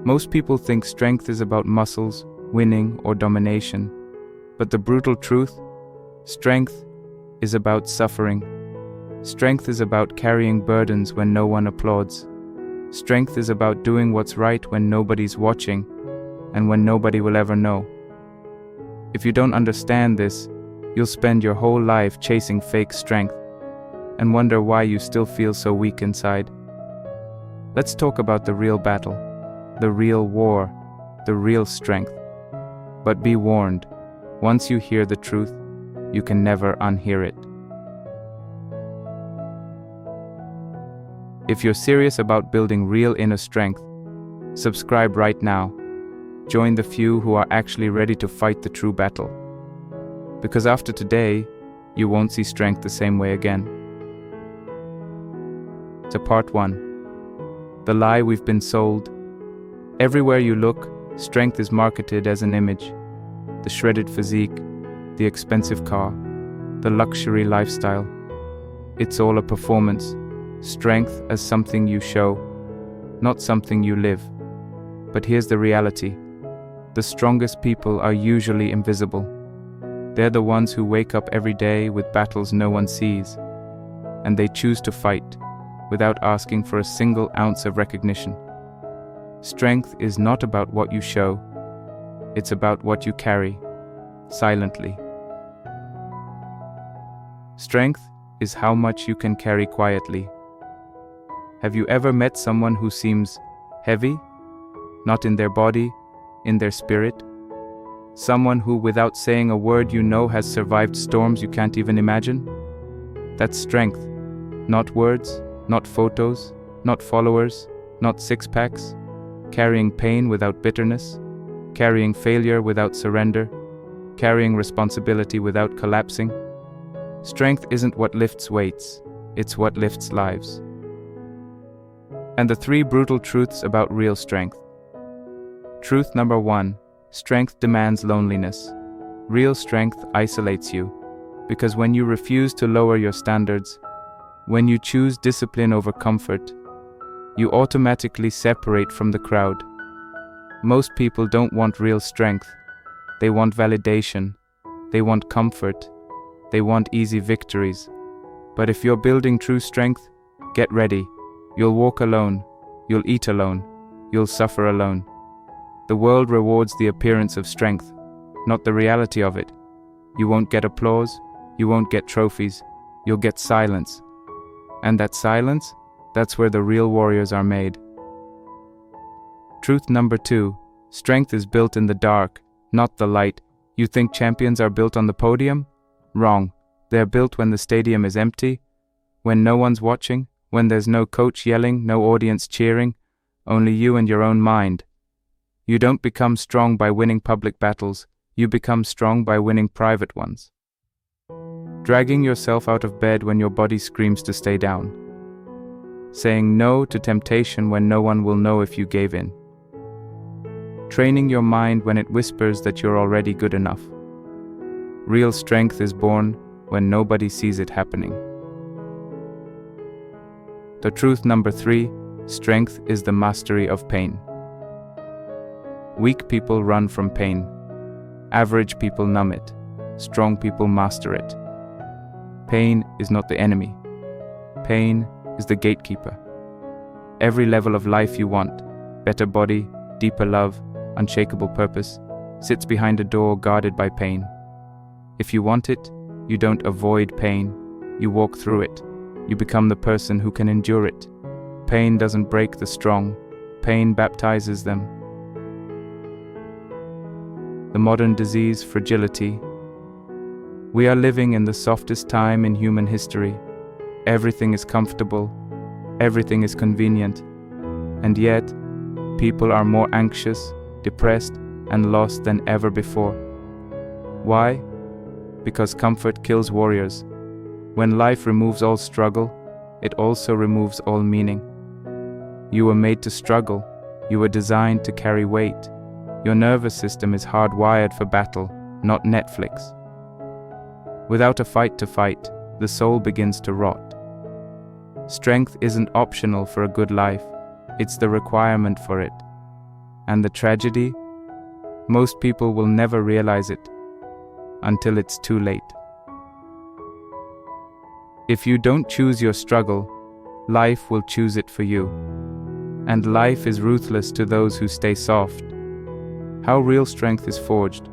Most people think strength is about muscles, winning, or domination. But the brutal truth, strength is about suffering. Strength is about carrying burdens when no one applauds. Strength is about doing what's right when nobody's watching and when nobody will ever know. If you don't understand this, you'll spend your whole life chasing fake strength and wonder why you still feel so weak inside. Let's talk about the real battle, the real war, the real strength. But be warned, once you hear the truth, you can never unhear it. If you're serious about building real inner strength, subscribe right now. Join the few who are actually ready to fight the true battle. Because after today, you won't see strength the same way again. To part 1. The lie we've been sold. Everywhere you look, strength is marketed as an image. The shredded physique, the expensive car, the luxury lifestyle. It's all a performance. Strength as something you show, not something you live. But here's the reality. The strongest people are usually invisible. They're the ones who wake up every day with battles no one sees, and they choose to fight without asking for a single ounce of recognition. Strength is not about what you show, it's about what you carry, silently. Strength is how much you can carry quietly. Have you ever met someone who seems heavy? Not in their body, in their spirit? Someone who, without saying a word, has survived storms you can't even imagine? That's strength. Not words, not photos, not followers, not six-packs. Carrying pain without bitterness. Carrying failure without surrender. Carrying responsibility without collapsing. Strength isn't what lifts weights, it's what lifts lives. And the 3 brutal truths about real strength. Truth number 1. Strength demands loneliness. Real strength isolates you, because when you refuse to lower your standards, when you choose discipline over comfort, you automatically separate from the crowd. Most people don't want real strength. They want validation. They want comfort. They want easy victories. But if you're building true strength, get ready. You'll walk alone. You'll eat alone. You'll suffer alone. The world rewards the appearance of strength, not the reality of it. You won't get applause. You won't get trophies. You'll get silence. And that silence, that's where the real warriors are made. Truth number 2. Strength is built in the dark, not the light. You think champions are built on the podium? Wrong. They're built when the stadium is empty, when no one's watching, when there's no coach yelling, no audience cheering, only you and your own mind. You don't become strong by winning public battles, you become strong by winning private ones. Dragging yourself out of bed when your body screams to stay down. Saying no to temptation when no one will know if you gave in. Training your mind when it whispers that you're already good enough. Real strength is born when nobody sees it happening. The truth number 3, strength is the mastery of pain. Weak people run from pain. Average people numb it. Strong people master it. Pain is not the enemy. Pain is the gatekeeper. Every level of life you want, better body, deeper love, unshakable purpose, sits behind a door guarded by pain. If you want it, you don't avoid pain, you walk through it. You become the person who can endure it. Pain doesn't break the strong, pain baptizes them. The modern disease, fragility. We are living in the softest time in human history. Everything is comfortable, everything is convenient, and yet, people are more anxious, depressed, and lost than ever before. Why? Because comfort kills warriors. When life removes all struggle, it also removes all meaning. You were made to struggle. You were designed to carry weight. Your nervous system is hardwired for battle, not Netflix. Without a fight to fight, the soul begins to rot. Strength isn't optional for a good life, it's the requirement for it. And the tragedy? Most people will never realize it until it's too late. If you don't choose your struggle, life will choose it for you. And life is ruthless to those who stay soft. How real strength is forged.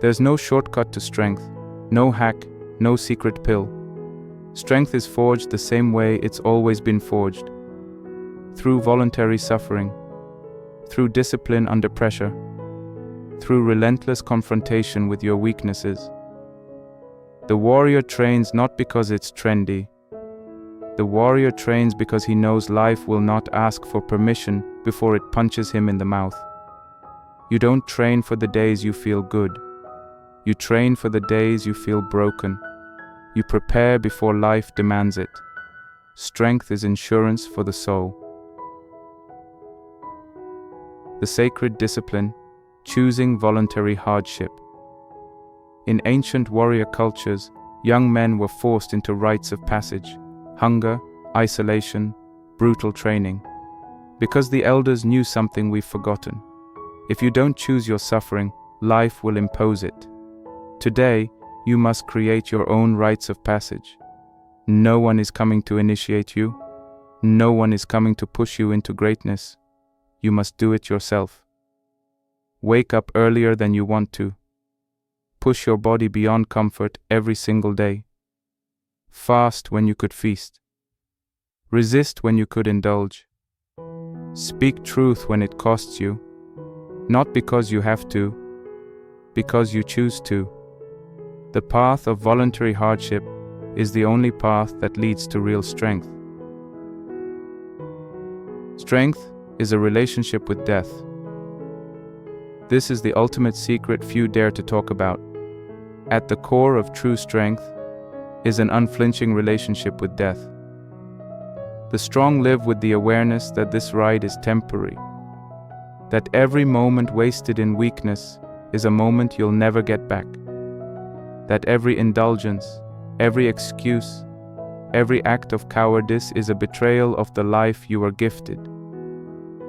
There's no shortcut to strength, no hack, no secret pill. Strength is forged the same way it's always been forged. Through voluntary suffering, through discipline under pressure, through relentless confrontation with your weaknesses. The warrior trains not because it's trendy. The warrior trains because he knows life will not ask for permission before it punches him in the mouth. You don't train for the days you feel good. You train for the days you feel broken. You prepare before life demands it. Strength is insurance for the soul. The sacred discipline, choosing voluntary hardship. In ancient warrior cultures, young men were forced into rites of passage, hunger, isolation, brutal training. Because the elders knew something we've forgotten. If you don't choose your suffering, life will impose it. Today, you must create your own rites of passage. No one is coming to initiate you. No one is coming to push you into greatness. You must do it yourself. Wake up earlier than you want to. Push your body beyond comfort every single day. Fast when you could feast. Resist when you could indulge. Speak truth when it costs you. Not because you have to, because you choose to. The path of voluntary hardship is the only path that leads to real strength. Strength is a relationship with death. This is the ultimate secret few dare to talk about. At the core of true strength is an unflinching relationship with death. The strong live with the awareness that this ride is temporary, that every moment wasted in weakness is a moment you'll never get back, that every indulgence, every excuse, every act of cowardice is a betrayal of the life you are gifted.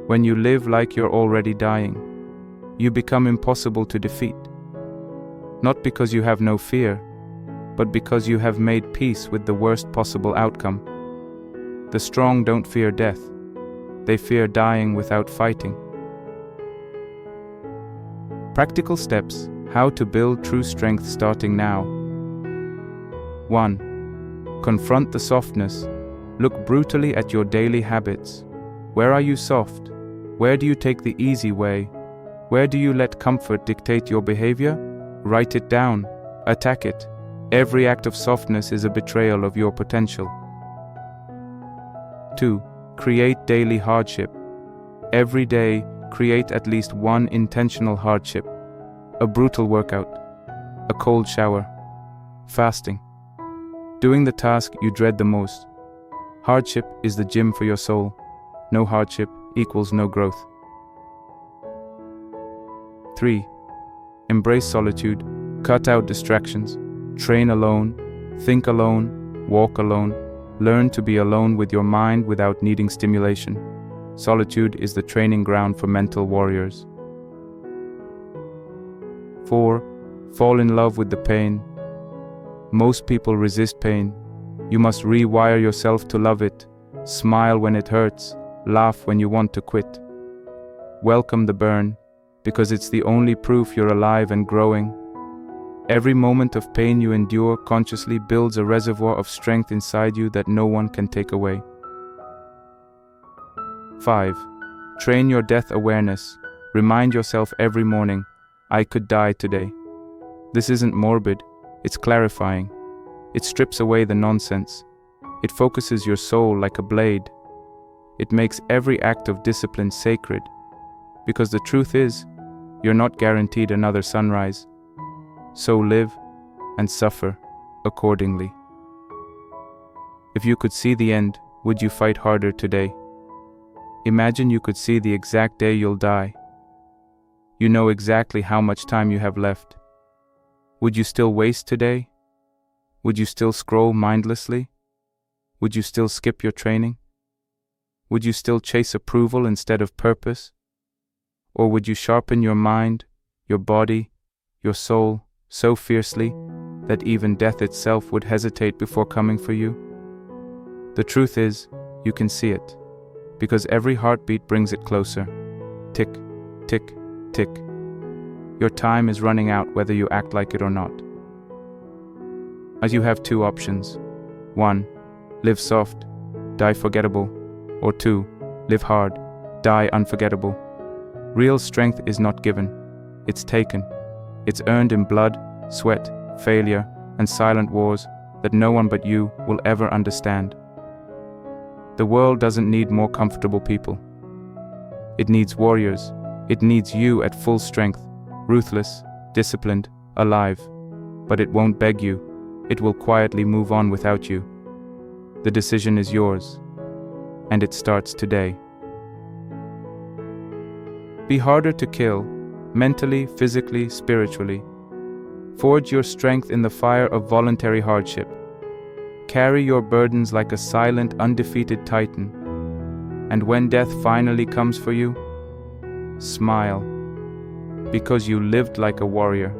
When you live like you're already dying, you become impossible to defeat. Not because you have no fear, but because you have made peace with the worst possible outcome. The strong don't fear death. They fear dying without fighting. Practical steps: how to build true strength starting now. 1. Confront the softness. Look brutally at your daily habits. Where are you soft? Where do you take the easy way? Where do you let comfort dictate your behavior? Write it down. Attack it. Every act of softness is a betrayal of your potential. 2. Create daily hardship. Every day, create at least one intentional hardship. A brutal workout. A cold shower. Fasting. Doing the task you dread the most. Hardship is the gym for your soul. No hardship equals no growth. 3. Embrace solitude. Cut out distractions. Train alone. Think alone. Walk alone. Learn to be alone with your mind without needing stimulation. Solitude is the training ground for mental warriors. 4. Fall in love with the pain. Most people resist pain. You must rewire yourself to love it. Smile when it hurts. Laugh when you want to quit. Welcome the burn, because it's the only proof you're alive and growing. Every moment of pain you endure consciously builds a reservoir of strength inside you that no one can take away. 5. Train your death awareness. Remind yourself every morning, I could die today. This isn't morbid, it's clarifying. It strips away the nonsense. It focuses your soul like a blade. It makes every act of discipline sacred. Because the truth is, you're not guaranteed another sunrise. So live and suffer accordingly. If you could see the end, would you fight harder today? Imagine you could see the exact day you'll die. You know exactly how much time you have left. Would you still waste today? Would you still scroll mindlessly? Would you still skip your training? Would you still chase approval instead of purpose? Or would you sharpen your mind, your body, your soul so fiercely that even death itself would hesitate before coming for you? The truth is, you can see it, because every heartbeat brings it closer. Tick, tick, tick. Your time is running out whether you act like it or not. As you have two options. 1. Live soft, die forgettable. Or 2. Live hard, die unforgettable. Real strength is not given, it's taken. It's earned in blood, sweat, failure, and silent wars that no one but you will ever understand. The world doesn't need more comfortable people. It needs warriors. It needs you at full strength, ruthless, disciplined, alive. But it won't beg you. It will quietly move on without you. The decision is yours, and it starts today. Be harder to kill, mentally, physically, spiritually. Forge your strength in the fire of voluntary hardship. Carry your burdens like a silent, undefeated titan. And when death finally comes for you, smile, because you lived like a warrior.